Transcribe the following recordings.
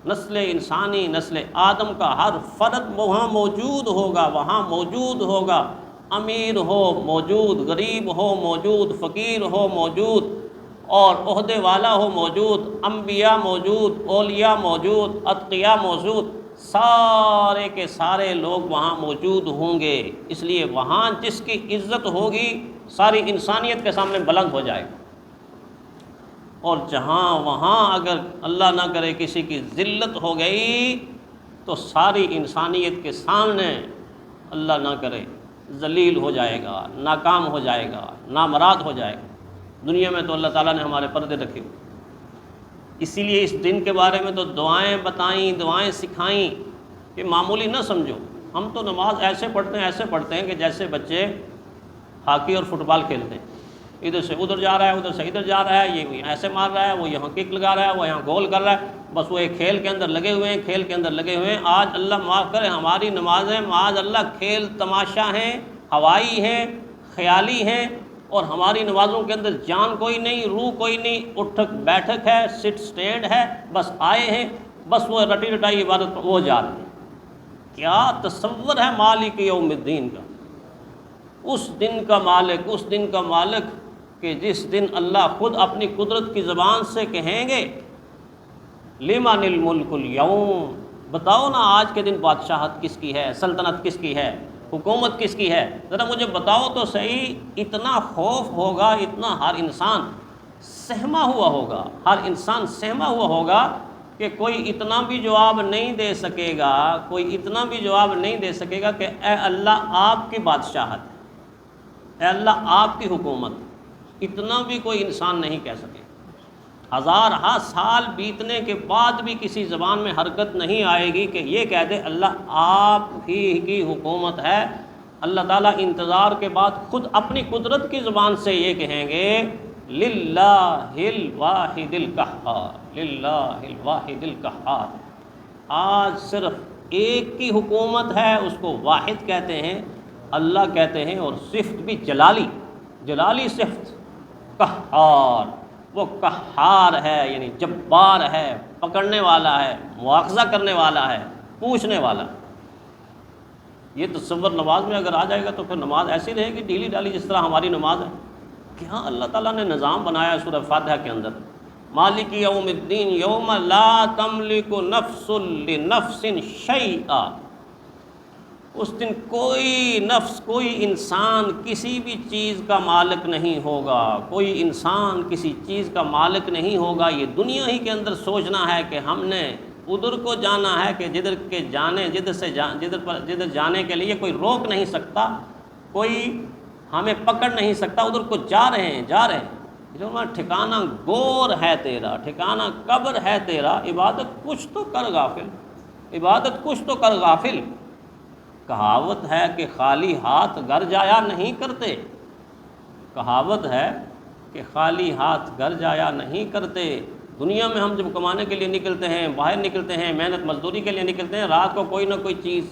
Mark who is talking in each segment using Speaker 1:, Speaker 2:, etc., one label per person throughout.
Speaker 1: نسل انسانی، نسل آدم کا ہر فرد وہاں موجود ہوگا، وہاں موجود ہوگا، امیر ہو موجود، غریب ہو موجود، فقیر ہو موجود، اور عہدے والا ہو موجود، انبیاء موجود، اولیاء موجود، اتقیاء موجود، سارے کے سارے لوگ وہاں موجود ہوں گے۔ اس لیے وہاں جس کی عزت ہوگی ساری انسانیت کے سامنے بلند ہو جائے گا، اور جہاں وہاں اگر اللہ نہ کرے کسی کی ذلت ہو گئی تو ساری انسانیت کے سامنے اللہ نہ کرے ذلیل ہو جائے گا، ناکام ہو جائے گا، نامراد ہو جائے گا۔ دنیا میں تو اللہ تعالیٰ نے ہمارے پردے رکھے ہوئے، اسی لیے اس دن کے بارے میں تو دعائیں بتائیں، دعائیں سکھائیں کہ معمولی نہ سمجھو۔ ہم تو نماز ایسے پڑھتے ہیں کہ جیسے بچے ہاکی اور فٹ بال کھیلتے ہیں، ادھر سے ادھر جا رہا ہے، ادھر سے ادھر جا رہا ہے، یہ ایسے مار رہا ہے، وہ یہاں کک لگا رہا ہے، وہ یہاں گول کر رہا ہے، بس وہ ایک کھیل کے اندر لگے ہوئے ہیں۔ آج اللہ معاف کرے ہماری نمازیں معاذ اللہ کھیل تماشا ہیں، ہوائی ہیں، خیالی ہیں، اور ہماری نمازوں کے اندر جان کوئی نہیں، روح کوئی نہیں، اٹھک بیٹھک ہے، سٹ سٹینڈ ہے، بس آئے ہیں، بس وہ رٹی رٹائی عبادت پر وہ جا رہے ہیں۔ کیا تصور ہے مالک یوم الدین کا، اس دن کا مالک کہ جس دن اللہ خود اپنی قدرت کی زبان سے کہیں گے لمن الملک اليوم، بتاؤ نا آج کے دن بادشاہت کس کی ہے، سلطنت کس کی ہے، حکومت کس کی ہے، ذرا مجھے بتاؤ تو صحیح۔ اتنا خوف ہوگا، اتنا ہر انسان سہما ہوا ہوگا کہ کوئی اتنا بھی جواب نہیں دے سکے گا کہ اے اللہ آپ کی بادشاہت، اے اللہ آپ کی حکومت، اتنا بھی کوئی انسان نہیں کہہ سکے۔ ہزارہا سال بیتنے کے بعد بھی کسی زبان میں حرکت نہیں آئے گی کہ یہ کہہ دے اللہ آپ ہی کی حکومت ہے۔ اللہ تعالیٰ انتظار کے بعد خود اپنی قدرت کی زبان سے یہ کہیں گے للہ الواحد القہار، للہ الواحد القہار۔ آج صرف ایک کی حکومت ہے، اس کو واحد کہتے ہیں، اللہ کہتے ہیں، اور صفت بھی جلالی صفت، قہار۔ وہ قہار ہے، یعنی جبار ہے، پکڑنے والا ہے، مواخذہ کرنے والا ہے، پوچھنے والا۔ یہ تصور نماز میں اگر آ جائے گا تو پھر نماز ایسی رہے گی ڈھیلی ڈالی جس طرح ہماری نماز ہے۔ کیا اللہ تعالیٰ نے نظام بنایا سورہ فاتحہ کے اندر، مالک یوم الدین یوم لا تملک نفس لنفس شیئا۔ اس دن کوئی نفس، کوئی انسان کسی بھی چیز کا مالک نہیں ہوگا، کوئی انسان کسی چیز کا مالک نہیں ہوگا۔ یہ دنیا ہی کے اندر سوچنا ہے کہ ہم نے ادھر کو جانا ہے کہ جدھر جانے کے لیے کوئی روک نہیں سکتا، کوئی ہمیں پکڑ نہیں سکتا، ادھر کو جا رہے ہیں۔ ٹھکانہ گور ہے تیرا، ٹھکانہ قبر ہے تیرا، عبادت کچھ تو کر غافل، کہاوت ہے کہ خالی ہاتھ گھر جایا نہیں کرتے، دنیا میں ہم جب کمانے کے لیے نکلتے ہیں، باہر نکلتے ہیں، محنت مزدوری کے لیے نکلتے ہیں، رات کو کوئی نہ کوئی چیز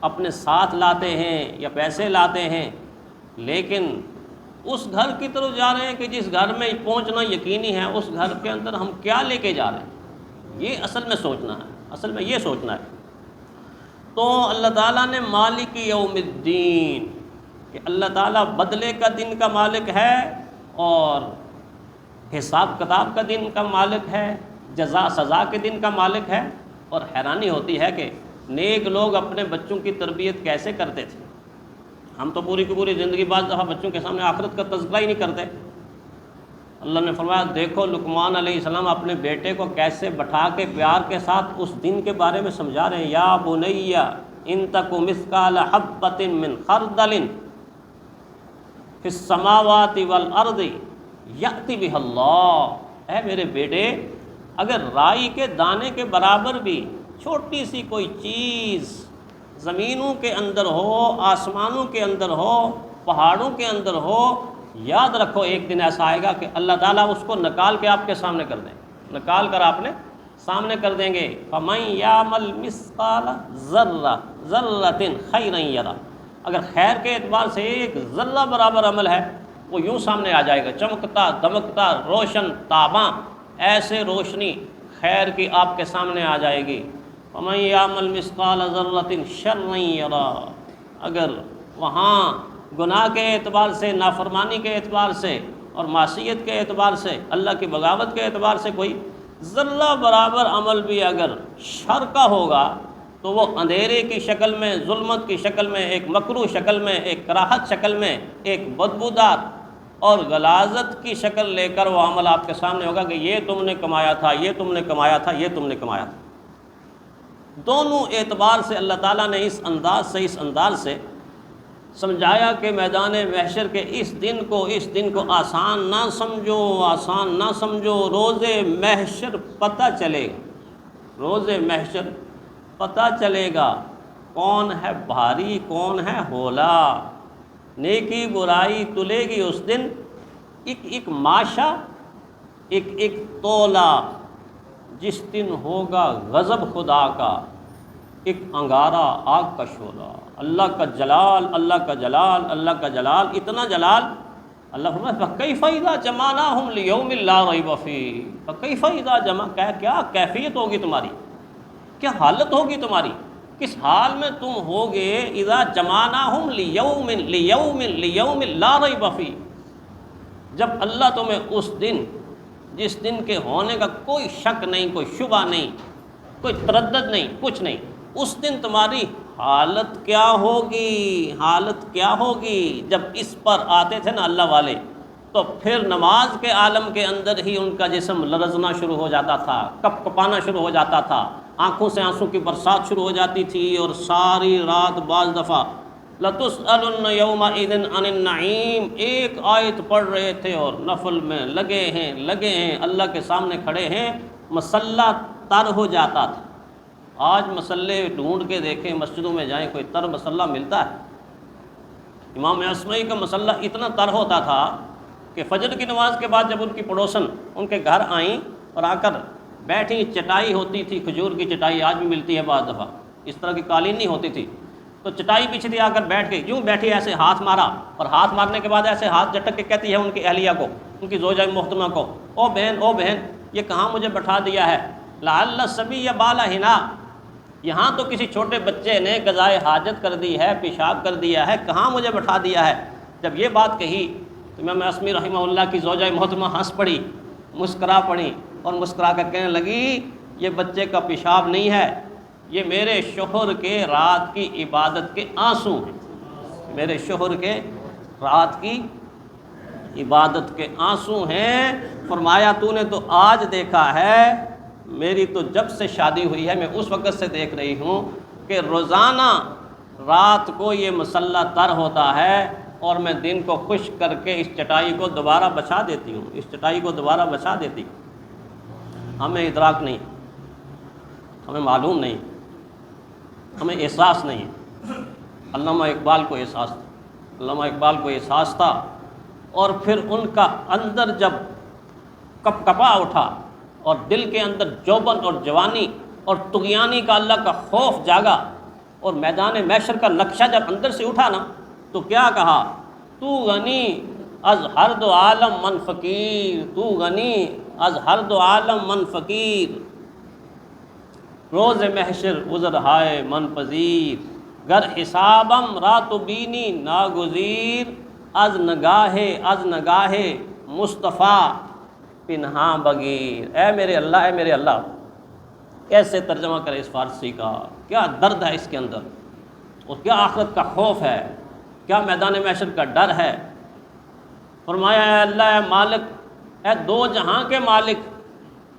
Speaker 1: اپنے ساتھ لاتے ہیں یا پیسے لاتے ہیں، لیکن اس گھر کی طرف جا رہے ہیں کہ جس گھر میں پہنچنا یقینی ہے، اس گھر کے اندر ہم کیا لے کے جا رہے ہیں، یہ اصل میں یہ سوچنا ہے۔ تو اللہ تعالیٰ نے مالک یوم الدین کہ اللہ تعالیٰ بدلے کا دن کا مالک ہے، اور حساب کتاب کا دن کا مالک ہے، جزا سزا کے دن کا مالک ہے۔ اور حیرانی ہوتی ہے کہ نیک لوگ اپنے بچوں کی تربیت کیسے کرتے تھے۔ ہم تو پوری کی پوری زندگی بعض دفعہ بچوں کے سامنے آخرت کا تذکرہ ہی نہیں کرتے۔ اللہ نے فرمایا دیکھو لقمان علیہ السلام اپنے بیٹے کو کیسے بٹھا کے پیار کے ساتھ اس دن کے بارے میں سمجھا رہے ہیں، یا بنی ان تک مثقال حبۃ من خردل فی السماوات والارض یأتی بہ اللہ۔ اے میرے بیٹے، اگر رائی کے دانے کے برابر بھی چھوٹی سی کوئی چیز زمینوں کے اندر ہو، آسمانوں کے اندر ہو، پہاڑوں کے اندر ہو، یاد رکھو ایک دن ایسا آئے گا کہ اللہ تعالیٰ اس کو نکال کے آپ کے سامنے کر دیں، نکال کر آپ نے سامنے کر دیں گے۔ فَمَن يَعْمَلْ مِثْقَالَ ذَرَّةٍ خَيْرًا يَرَهُ۔ اگر خیر کے اعتبار سے ایک ذرہ برابر عمل ہے وہ یوں سامنے آ جائے گا، چمکتا دمکتا روشن تاباں، ایسے روشنی خیر کی آپ کے سامنے آ جائے گی۔ وَمَن يَعْمَلْ مِثْقَالَ ذَرَّةٍ شَرًّا يَرَهُ، اگر وہاں گناہ کے اعتبار سے، نافرمانی کے اعتبار سے اور معصیت کے اعتبار سے، اللہ کی بغاوت کے اعتبار سے کوئی ذرہ برابر عمل بھی اگر شر کا ہوگا تو وہ اندھیرے کی شکل میں، ظلمت کی شکل میں، ایک مکروہ شکل میں، ایک کراہت شکل میں، ایک بدبودار اور غلاظت کی شکل لے کر وہ عمل آپ کے سامنے ہوگا کہ یہ تم نے کمایا تھا، یہ تم نے کمایا تھا، یہ تم نے کمایا تھا۔ دونوں اعتبار سے اللہ تعالیٰ نے اس انداز سے سمجھایا کہ میدان محشر کے اس دن کو آسان نہ سمجھو، روز محشر پتہ چلے گا، روز محشر پتہ چلے گا کون ہے بھاری، کون ہے ہولا، نیکی برائی تلے گی اس دن، ایک ماشا، ایک تولا، جس دن ہوگا غضب خدا کا، ایک انگارہ آگ کا شعلہ، اللہ کا جلال، اتنا جلال۔ اللہ فرماتا ہے فَكَيْفَ إِذَا جَمَعْنَاهُمْ لِيَوْمٍ لَا رَيْبَ فِيهِ، فَكَيْفَ إِذَا جَمَعْ، کیا کیفیت ہوگی تمہاری، کیا حالت ہوگی تمہاری، کس حال میں تم ہوگے، اذا جمعناہم لیوم لا ریب فیہ، جب اللہ تمہیں اس دن، جس دن کے ہونے کا کوئی شک نہیں، کوئی شبہ نہیں، کوئی تردد نہیں، کچھ نہیں، اس دن تمہاری حالت کیا ہوگی۔ جب اس پر آتے تھے نا اللہ والے تو پھر نماز کے عالم کے اندر ہی ان کا جسم لرزنا شروع ہو جاتا تھا، کپ کپانا شروع ہو جاتا تھا، آنکھوں سے آنسوں کی برسات شروع ہو جاتی تھی، اور ساری رات بعض دفعہ لَتُسْأَلُنَّ يَوْمَئِذٍ عَنِ النَّعِيمِ ایک آیت پڑھ رہے تھے اور نفل میں لگے ہیں، اللہ کے سامنے کھڑے ہیں، مسلح تر ہو جاتا تھا۔ آج مسلح ڈھونڈ کے دیکھیں، مسجدوں میں جائیں، کوئی تر مسلح ملتا ہے؟ امام اصمعی کا مسلح اتنا تر ہوتا تھا کہ فجر کی نماز کے بعد جب ان کی پڑوسن ان کے گھر آئیں اور آ کر بیٹھی، چٹائی ہوتی تھی، کھجور کی چٹائی، آج بھی ملتی ہے بعض دفعہ، اس طرح کی قالین نہیں ہوتی تھی، تو چٹائی پیچھے تھی، آ کر بیٹھ کے یوں بیٹھی، ایسے ہاتھ مارا، اور ہاتھ مارنے کے بعد ایسے ہاتھ جھٹک کے کہتی ہے ان کی اہلیہ کو، ان کی زوجہ محترمہ کو، او بہن یہ کہاں مجھے بٹھا دیا ہے، لعل الصبی بال حنا، یہاں تو کسی چھوٹے بچے نے قضائے حاجت کر دی ہے، پیشاب کر دیا ہے، کہاں مجھے بٹھا دیا ہے۔ جب یہ بات کہی تو امام اصمی رحمہ اللہ کی زوجہ محترمہ ہنس پڑی، مسکرا پڑی، اور مسکرا کر کہنے لگی یہ بچے کا پیشاب نہیں ہے، یہ میرے شوہر کے رات کی عبادت کے آنسو ہیں، میرے شوہر کے رات کی عبادت کے آنسو ہیں۔ فرمایا تو نے تو آج دیکھا ہے، میری تو جب سے شادی ہوئی ہے میں اس وقت سے دیکھ رہی ہوں کہ روزانہ رات کو یہ مسلح تر ہوتا ہے، اور میں دن کو خشک کر کے اس چٹائی کو دوبارہ بچھا دیتی ہوں، ہمیں ادراک نہیں، ہمیں معلوم نہیں، ہمیں احساس نہیں۔ علامہ اقبال کو احساس تھا، اور پھر ان کا اندر جب کپ کپا اٹھا اور دل کے اندر جوبن اور جوانی اور طغیانی کا اللہ کا خوف جاگا، اور میدان محشر کا نقشہ جب اندر سے اٹھا نا تو کیا کہا، تو غنی از ہر دو عالم من فقیر، تو غنی از ہر دو عالم من فقیر، روز محشر عذر ہائے من پذیر، گر حسابم رات و بینی ناگزیر، از نگاہ مصطفیٰ پنہاں بگیر۔ اے میرے اللہ، کیسے ترجمہ کرے اس فارسی کا، کیا درد ہے اس کے اندر، اور کیا آخرت کا خوف ہے، کیا میدان محشر کا ڈر ہے۔ فرمایا اے اللہ، اے مالک، اے دو جہاں کے مالک،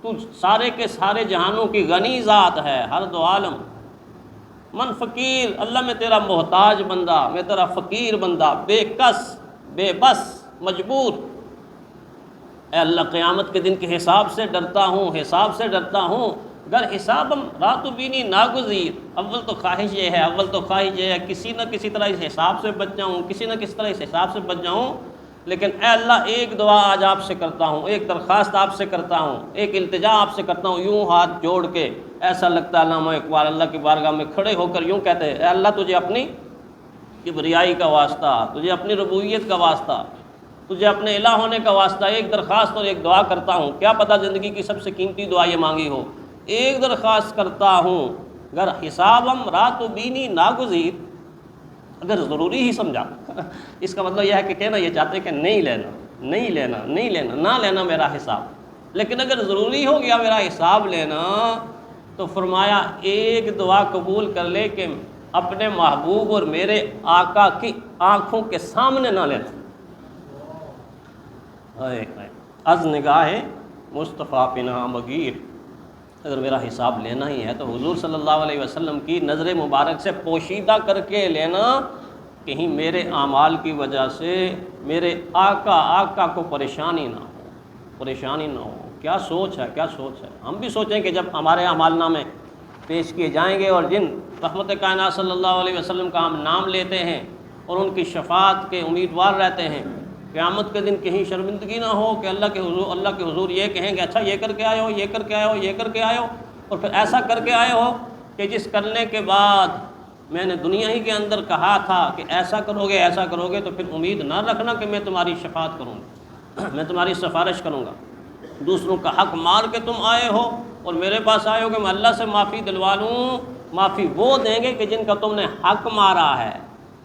Speaker 1: تو سارے کے سارے جہانوں کی غنی ذات ہے، ہر دو عالم، من فقیر، اللہ میں تیرا محتاج بندہ، میں تیرا فقیر بندہ، بے کس، بے بس، مجبور۔ اے اللہ، قیامت کے دن کے حساب سے ڈرتا ہوں، گر حسابم رات و بینی ناگزیر، اول تو خواہش یہ ہے کسی نہ کسی طرح اس حساب سے بچ جاؤں، لیکن اے اللہ ایک دعا آج آپ سے کرتا ہوں، ایک درخواست آپ سے کرتا ہوں، ایک التجا آپ سے کرتا ہوں، یوں ہاتھ جوڑ کے، ایسا لگتا ہے علامہ اقبال اللہ کی بارگاہ میں کھڑے ہو کر یوں کہتے ہیں، اے اللہ تجھے اپنی کبریائی کا واسطہ، تجھے اپنی ربوبیت کا واسطہ، تجھے اپنے الہ ہونے کا واسطہ ایک درخواست اور ایک دعا کرتا ہوں، کیا پتہ زندگی کی سب سے قیمتی دعا یہ مانگی ہو ایک درخواست کرتا ہوں، اگر حسابم رات و بینی ناگزیر، اگر ضروری ہی سمجھا اس کا مطلب یہ ہے کہ کہنا یہ چاہتے ہیں کہ نہیں لینا نہیں لینا نہیں لینا، نہ لینا میرا حساب، لیکن اگر ضروری ہو گیا میرا حساب لینا تو فرمایا ایک دعا قبول کر لے کہ اپنے محبوب اور میرے آقا کی آنکھوں کے سامنے نہ لینا۔ از نگاہ مصطفیٰ پناہ مگیر، اگر میرا حساب لینا ہی ہے تو حضور صلی اللہ علیہ وسلم کی نظر مبارک سے پوشیدہ کر کے لینا، کہیں میرے اعمال کی وجہ سے میرے آقا کو پریشانی نہ ہو۔ کیا سوچ ہے، کیا سوچ ہے۔ ہم بھی سوچیں کہ جب ہمارے اعمال نامے پیش کیے جائیں گے اور جن رحمت کائنات صلی اللہ علیہ وسلم کا ہم نام لیتے ہیں اور ان کی شفاعت کے امیدوار رہتے ہیں، قیامت کے دن کہیں شرمندگی نہ ہو کہ اللہ کے حضور یہ کہیں کہ اچھا یہ کر کے آئے ہو، یہ کر کے آئے ہو، یہ کر کے آئے ہو، اور پھر ایسا کر کے آئے ہو کہ جس کرنے کے بعد میں نے دنیا ہی کے اندر کہا تھا کہ ایسا کرو گے ایسا کرو گے، تو پھر امید نہ رکھنا کہ میں تمہاری شفاعت کروں گا، میں تمہاری سفارش کروں گا۔ دوسروں کا حق مار کے تم آئے ہو اور میرے پاس آئے ہو کہ میں اللہ سے معافی دلوا لوں، معافی وہ دیں گے کہ جن کا تم نے حق مارا ہے۔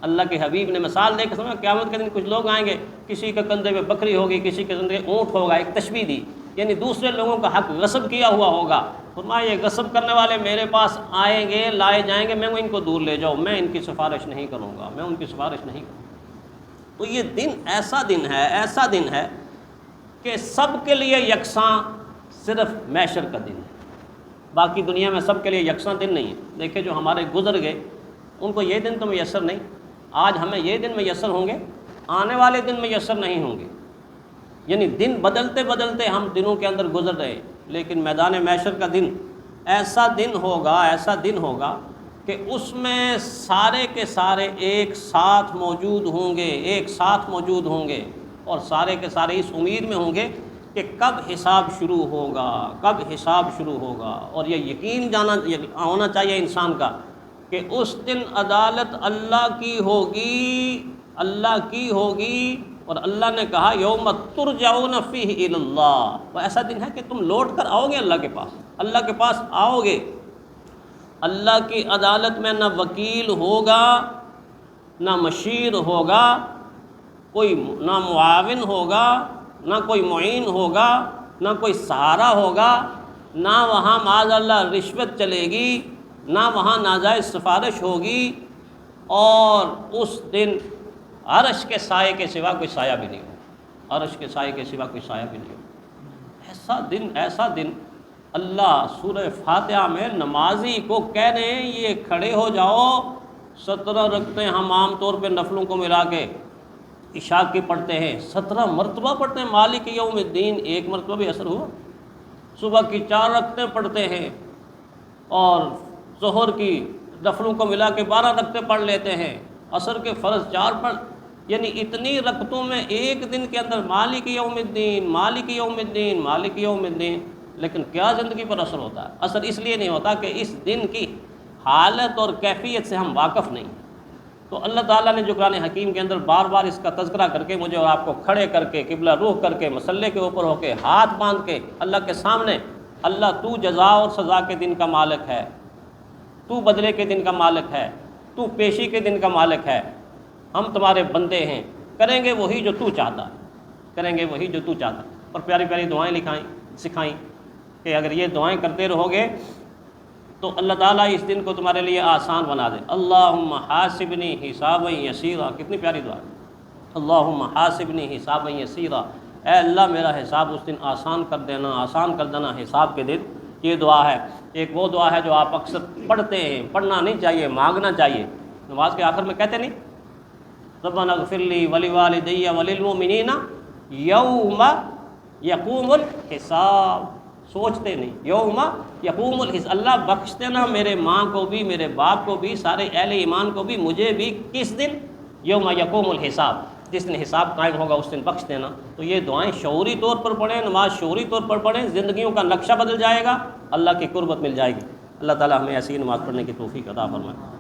Speaker 1: اللہ کے حبیب نے مثال دے کے سمجھا، قیامت کے دن کچھ لوگ آئیں گے، کسی کے کندھے میں بکری ہوگی، کسی کے کندھے اونٹ ہوگا، ایک تشبیہ دی، یعنی دوسرے لوگوں کا حق غصب کیا ہوا ہوگا۔ فرمایا یہ غصب کرنے والے میرے پاس آئیں گے، لائے جائیں گے، میں ان کو دور لے جاؤں، میں ان کی سفارش نہیں کروں گا، میں ان کی سفارش نہیں کروں گا۔ تو یہ دن ایسا دن ہے کہ سب کے لیے یکساں صرف محشر کا دن ہے، باقی دنیا میں سب کے لیے یکساں دن نہیں ہے۔ دیکھیں جو ہمارے گزر گئے ان کو یہ دن تو میسر نہیں، آج ہمیں یہ دن میسر ہوں گے، آنے والے دن میسر نہیں ہوں گے، یعنی دن بدلتے بدلتے ہم دنوں کے اندر گزر رہے، لیکن میدان محشر کا دن ایسا دن ہوگا کہ اس میں سارے کے سارے ایک ساتھ موجود ہوں گے اور سارے کے سارے اس امید میں ہوں گے کہ کب حساب شروع ہوگا، اور یہ یقین ہونا چاہیے انسان کا کہ اس دن عدالت اللہ کی ہوگی، اور اللہ نے کہا یوم ترجعون فیہ الی اللہ، وہ ایسا دن ہے کہ تم لوٹ کر آؤ گے اللہ کے پاس آؤ گے۔ اللہ کی عدالت میں نہ وکیل ہوگا، نہ مشیر ہوگا، کوئی نہ معاون ہوگا، نہ کوئی معین ہوگا، نہ کوئی سہارا ہوگا، نہ وہاں معاذ اللہ رشوت چلے گی، نہ وہاں ناجائز سفارش ہوگی، اور اس دن عرش کے سائے کے سوا کوئی سایہ بھی نہیں ہو، ایسا دن اللہ سورہ فاتحہ میں نمازی کو کہہ رہے ہیں یہ کھڑے ہو جاؤ، 17 رکعتیں ہم عام طور پہ نفلوں کو ملا کے عشاء کی پڑھتے ہیں، 17 مرتبہ پڑھتے ہیں، مالک یوم الدین ایک مرتبہ بھی اثر ہوا، صبح کی 4 رکعتیں پڑھتے ہیں، اور ظہر کی نفلوں کو ملا کے 12 رکعتیں پڑھ لیتے ہیں، عصر کے فرض 4 پڑھ، یعنی اتنی رکعتوں میں ایک دن کے اندر مالک یوم الدین، لیکن کیا زندگی پر اثر ہوتا ہے؟ اثر اس لیے نہیں ہوتا کہ اس دن کی حالت اور کیفیت سے ہم واقف نہیں۔ تو اللہ تعالیٰ نے جو قرآن حکیم کے اندر بار بار اس کا تذکرہ کر کے مجھے اور آپ کو کھڑے کر کے قبلہ رخ کر کے مسلح کے اوپر ہو کے ہاتھ باندھ کے اللہ کے سامنے، اللہ تو جزا اور سزا کے دن کا مالک ہے، تو بدلے کے دن کا مالک ہے، تو پیشی کے دن کا مالک ہے، ہم تمہارے بندے ہیں، کریں گے وہی جو تو چاہتا، اور پیاری پیاری دعائیں سکھائیں کہ اگر یہ دعائیں کرتے رہو گے تو اللہ تعالیٰ اس دن کو تمہارے لیے آسان بنا دے۔ اللہم حاسبنی حسابا یسیرا، کتنی پیاری دعا ہے، اللہم حاسبنی حسابا یسیرا، اے اللہ میرا حساب اس دن آسان کر دینا حساب کے دن۔ یہ دعا ہے، ایک وہ دعا ہے جو آپ اکثر پڑھتے ہیں، پڑھنا نہیں چاہیے، مانگنا چاہیے، نماز کے آخر میں کہتے نہیں ربنا اغفر لی ولوالدی وللمؤمنین یوم یقوم الحساب، سوچتے نہیں، یوم یقوم الحساب، اللہ بخش دینا میرے ماں کو بھی، میرے باپ کو بھی، سارے اہل ایمان کو بھی، مجھے بھی، کس دن؟ یوم یقوم الحساب، جس دن حساب قائم ہوگا اس دن بخش دینا۔ تو یہ دعائیں شعوری طور پر پڑھیں، نماز شعوری طور پر پڑھیں، زندگیوں کا نقشہ بدل جائے گا، اللہ کی قربت مل جائے گی۔ اللہ تعالیٰ ہمیں ایسی نماز پڑھنے کی توفیق عطا فرمائے۔